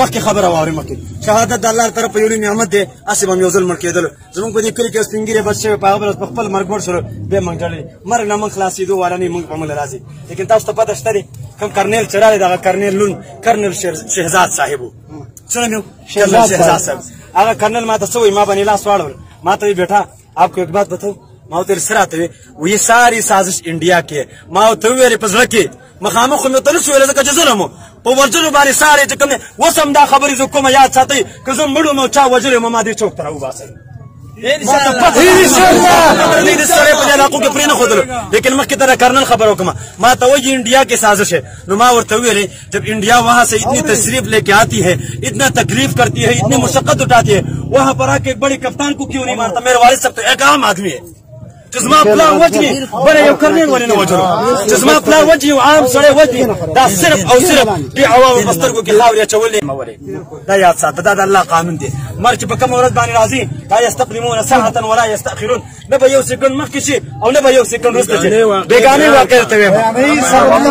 مخکې خبره واورئ مخکې شهادت د الله طرف یو لوی نعمت دی هسې به هم یو ځل مړ کېدل زموږ په دې کلي کې سپین ږیرې بچ شوی په هغه په خپل مرګ مړ شول بیا موږ ډډې مرګ نه موږ خلاصېدو والا نه موږ په موږ راځي لیکن تاسو ته پته شته دی کوم کرنیل چې راغلی دغه کرنیل لون کرنیل شهزاد صاحب و څه نوم یې شهزاد صاحب هغه کرنیل ما ته څه وایي ما باندې لاس واړول ما ته وایي بیټا آپ کو ایک بات بتاؤ ما ورته سره راته وایي ساری سازش انډیا کې ما ورته وویلې په زړه کې مخامخ خو مې ورته نشو ویلی ځکه چې ظلم و په ورجلو باندې سارې چې کوم دی اوس هم دا خبرې زه کومه یاد ساتئ که زه مړ وم او چا وژلی وم ما دې چوک ته راوباسئ سړی په دې علاقو کې پرې نه ښودلو لیکن مخکې ته د کرنل خبره وکړم ما ته وایي انډیا کې سازش ہے نو ما ورته وویلې جب انڈیا وہاں سے اتنی تشریف لے کے آتی ہے اتنا تکلیف کرتی ہے اتنی مشقت اٹھاتی ہے وہاں پر آ کے ایک بڑے کپتان کو کیوں نہیں مارتا میرے والد صاحب تو ایک عام آدمی ہے چې زما پلار وجني بله یو کرنیل ولې نه وجلو چې زما پلار وجني یو عام سړی وجني دا صرف او صرف دې عوامو په سترګو کې خاورې اچولې مه ولې دا یاد ساته دا د الله قانون دی مرګ چې په کومه ورځ باندې راځي لا یستقدمون ساعة ولا یستأخرون نه به یو سکند مخکې شي او نه به یو سکند وروسته شي بېګانۍ واقع درته وایم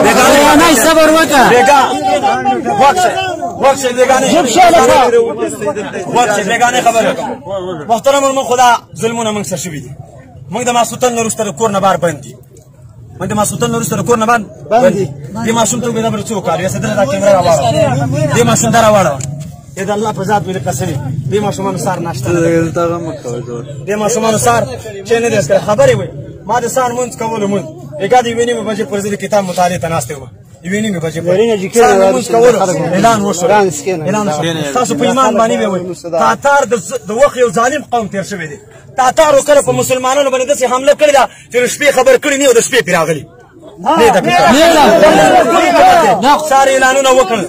بېګانۍ صبر وکړه وخت بېګانۍ بېګانۍ خبرې وکړه محترم موږ خو دا ظلمونه موږ سره شوي دي موږ د ماسوتن نه وروسته د کور نه بار بند دي موږ د ماسوتن نه وروسته د کور نه بند دي دې ماشوم ته وګوره څه وکړ یا سدره دا کیمرا راوړه دې ماشوم دا راوړه دې د الله په ذات مې قسم دې ماشومانو سار ناشته دې ماشومانو سار چې نه دې خبرې وي ما د سار مونږ کولو مونږ اګا دې ویني مې بجې پر دې کتاب مطالعه ته ناشته و ویني مې بجې پر مونږ کولو اعلان وشو اعلان تاسو په ایمان باندې وي تاتار د وخت یو ظالم قوم تیر شوی دی تاتارو کله په مسلمانانو باندې داسې حمله کړې ده چې د شپې خبر کړي نه او د شپې پرې راغلي سار اعلانونه وکړل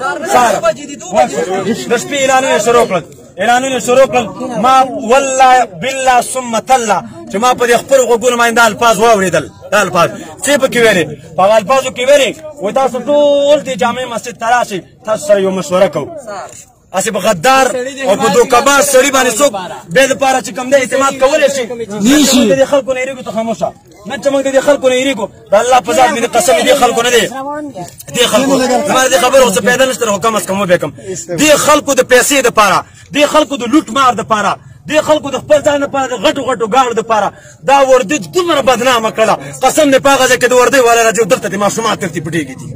د شپې اعلانونه شروع کړل ما والله بالله ثم تالله چې ما په دې خپل غوږونو باندې دا الفاظ واورېدل دا الفاظ څه پکې ویلې په هغه الفاظو کې ویلې وایي تاسو ټول دې جامع مسجد ته راشئ تاسو سره یو مشوره کوو اسې په غدار او په دوکهباز سړي باندې څوک بې دپاره چې کوم دی اعتماد کولی شي نه د دې خلکو نه یېرېږو ته خاموشه نه چې موږ د دې خلکو نه یېرېږو د الله په ذات مې د قسم دې خلکو نه دی دې خلکو زما د دې خبرو څه پیدا نشته خو کم از کم وبې کم دې خلکو د پیسې دپاره دې خلکو د لوټ مار دپاره دې خلکو د خپل ځان لپاره د غټو غټو ګاڼو دپاره دا وردي دومره بدنامه کړله قسم دې په هغه ځای کې د وردۍ والا راځي او دلته دې ماشومان ترتې پټېږي دي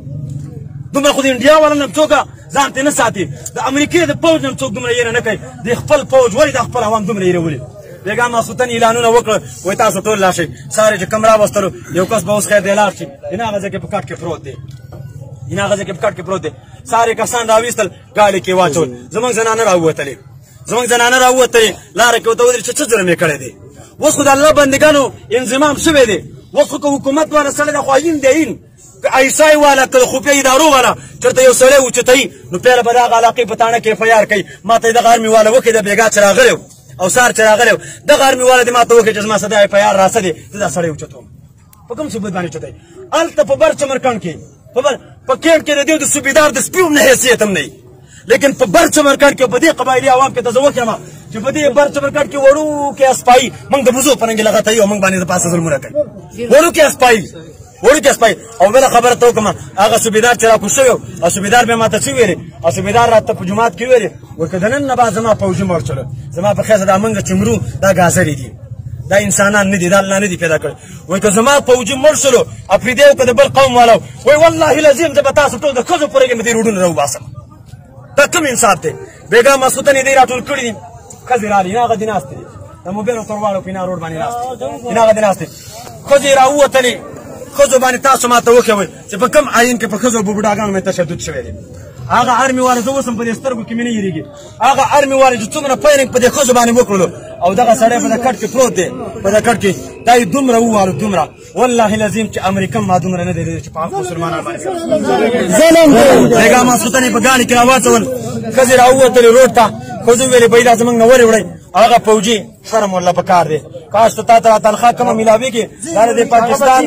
دومره خو د انډیا والا نه څوک ځان ته نه ساتي د امریکې د پوځ نه څوک دومره یېره نه کوي د خپل پوځ ولې د خپل عوام دومره یېرولي بېګا ماسوتن اعلانونه وکړل وایي تاسو ټول لاړ شئ سارې چې کوم راوستلو یو کس به اوس خیر دی لاړ شي هغه ځای کې په کټ کې پروت دی هغه ځای کې په کټ کې پروت دی سارې کسان راویستل ګاډۍ کې واچول زموږ زنانه راووتلې لاره کې ورته ودرېد چې څه جرم یې کړی دی اوس خو د الله بندګانو انضمام شوی دی اوس خو که حکومت والا سړی دی خو عین دی عین که ایسای والا که د خفیه ادارو والا چېرته یو سړی اوچتوي نو پیله به د هغه علاقې په تاڼه کې اف آی آر کوي ما ته یې دغه ارمي والا وکړې د بېګا چې راغلی او سار چې راغلی دغه ارمي والا دې ما ته وکړې چې زما څه د اف آی آر راسه دی زه دا سړی اوچتوم په کوم ثبوت باندې اوچتوي هلته په بر چمرکنډ کې په کیمپ کې د دې د صوبېدار د سپي هم نه حیثیت هم نه لیکن په بر چمرکنډ کې په دې قبایلي عوام کې ته زه وکړم چې په دې بر چمرکنډ کې وړوکې اسپایي موږ د بوزو په رنګې لغتوي او موږ باندې د پاسه ظلمونه کوي وړوکې اسپایي او بله خبره ته وکړم هغه صوبېدار چې راکوز شوی او صوبېدار بیا ما ته څه ویلې او صوبېدار راته په جومات کې ویلې وایي که د نن نه بعد زما پوځي مړ شوله زما په خیزه دا منګه چې مرو دا ګازرې دي دا انسانان نه دي دا الله نه دي پیدا کړي وایي که زما پوځي مړ شولو افریدی او که د بل قوم والا وایي والله العظیم زه به تاسو ټول د ښځو په رګې مې دې روډونه راوباسم دا کوم انصاف دی بېګا ماسوتن یې دی راټول کړي دي ښځې رالي هغه دې ناستې دي د موبایلو ترواړو په روډ باندې ناستې هغه دې ناستې ښځې راووتلې ښځو باندې تاسو ما ته وښوئ چې په کوم آیین کې په ښځو او بوډاګانو مې تشدد شوی دی هغه ارمي والا زه اوس هم په دې سترګو کې مې نه یېرېږي هغه ارمي والا چې څومره فایرنګ په دې ښځو باندې وکړلو او دغه سړی په د کټ کې پروت دی په د کټ کې دا یې دومره ووالو دومره والله العظیم چې امریکا ما دومره نه دی چې په هغه مسلمانان باندې بېګا ماسوتن یې په ګاڼې کې راواچول ښځې راووتلې روډ ته ښځو ویلې بهی دا زموږ نه ورې وړئ هغه فوجي شرم والله پکار دی کاش ته تا ته تنخوا کمه میلاویږي دا د پاکستان